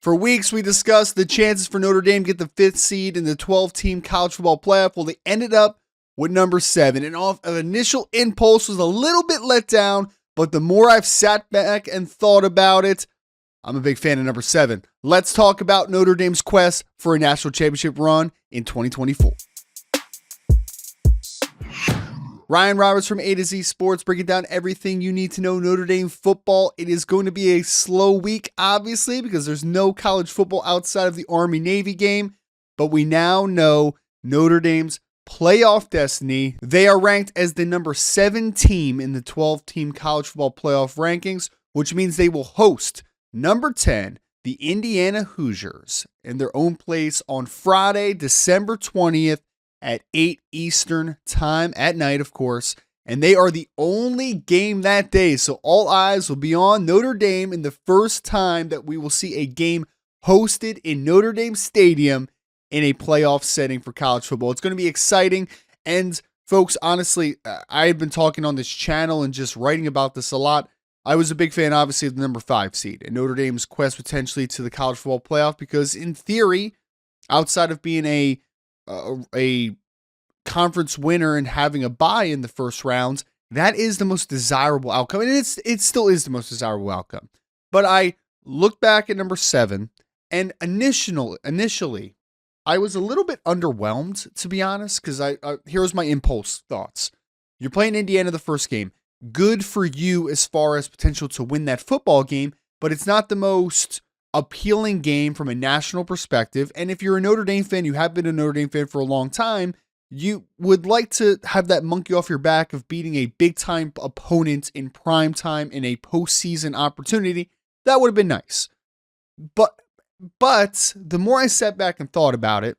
For weeks, we discussed the chances for Notre Dame to get the 5th seed in the 12-team college football playoff. Well, they ended up with number 7. And off of initial impulse was a little bit let down, but the more I've sat back and thought about it, I'm a big fan of number 7. Let's talk about Notre Dame's quest for a national championship run in 2024. Ryan Roberts from A to Z Sports, breaking down everything you need to know Notre Dame football. It is going to be a slow week, obviously, because there's no college football outside of the Army-Navy game, but we now know Notre Dame's playoff destiny. They are ranked as the number 7 team in the 12-team college football playoff rankings, which means they will host number 10, the Indiana Hoosiers, in their own place on Friday, December 20th, at 8 Eastern time at night, of course, and they are the only game that day, so all eyes will be on Notre Dame in the first time that we will see a game hosted in Notre Dame Stadium in a playoff setting for college football. It's going to be exciting, and folks, honestly, I've been talking on this channel and just writing about this a lot. I was a big fan, obviously, of the number 5 seed and Notre Dame's quest potentially to the college football playoff because, in theory, outside of being a conference winner and having a bye in the first rounds, that is the most desirable outcome. And it still is the most desirable outcome. But I look back at number 7, and initially, I was a little bit underwhelmed, to be honest, because here's my impulse thoughts. You're playing Indiana the first game. Good for you as far as potential to win that football game, but it's not the most appealing game from a national perspective. And if you're a Notre Dame fan, you have been a Notre Dame fan for a long time, you would like to have that monkey off your back of beating a big-time opponent in prime time in a postseason opportunity. That would have been nice. But the more I sat back and thought about it,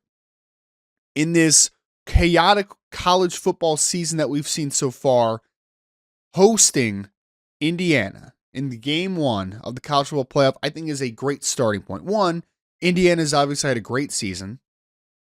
in this chaotic college football season that we've seen so far, hosting Indiana in the game 1 of the college football playoff, I think is a great starting point. One, Indiana's obviously had a great season,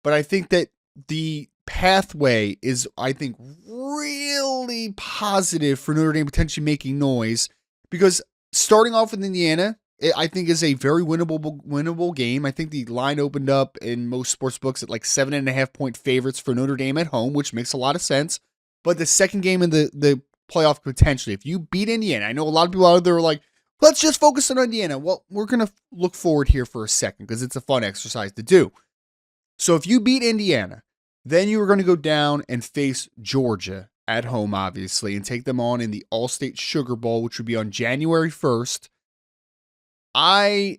but I think that the pathway is, I think, really positive for Notre Dame potentially making noise because starting off with Indiana, I think is a very winnable game. I think the line opened up in most sports books at like 7.5-point favorites for Notre Dame at home, which makes a lot of sense. But the second game in the playoff potentially, if you beat Indiana, I know a lot of people out there are like, let's just focus on Indiana. Well, we're going to look forward here for a second because it's a fun exercise to do. So if you beat Indiana, then you are going to go down and face Georgia at home, obviously, and take them on in the All-State Sugar Bowl, which would be on January 1st. A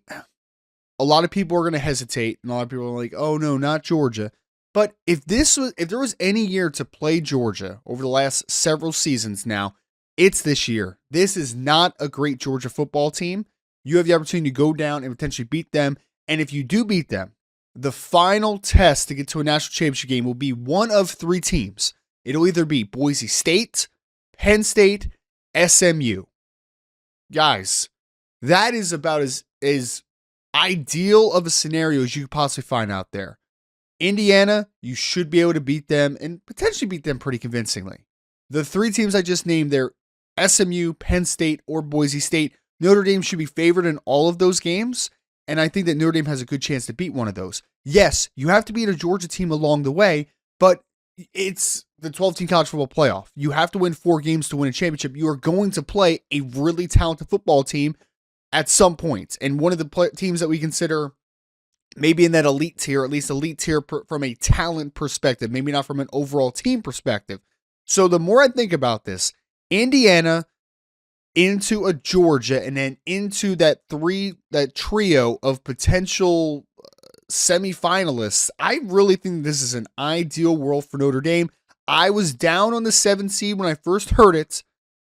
lot of people are going to hesitate, and a lot of people are like, oh no, not Georgia. But if there was any year to play Georgia over the last several seasons now, it's this year. This is not a great Georgia football team. You have the opportunity to go down and potentially beat them. And if you do beat them, the final test to get to a national championship game will be one of 3 teams. It'll either be Boise State, Penn State, SMU. Guys, that is about as ideal of a scenario as you could possibly find out there. Indiana, you should be able to beat them and potentially beat them pretty convincingly. The 3 teams I just named there, SMU, Penn State, or Boise State, Notre Dame should be favored in all of those games, and I think that Notre Dame has a good chance to beat one of those. Yes, you have to beat a Georgia team along the way, but it's the 12-team college football playoff. You have to win 4 games to win a championship. You are going to play a really talented football team at some point, and one of the teams that we consider maybe in that elite tier, at least elite tier from a talent perspective, maybe not from an overall team perspective. So the more I think about this, Indiana into a Georgia and then into that trio of potential semifinalists, I really think this is an ideal world for Notre Dame. I was down on the 7 seed when I first heard it,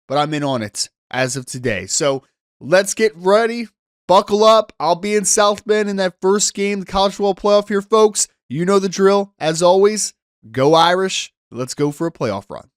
but I'm in on it as of today. So let's get ready. Buckle up. I'll be in South Bend in that first game, the college football playoff here, folks. You know the drill. As always, go Irish. Let's go for a playoff run.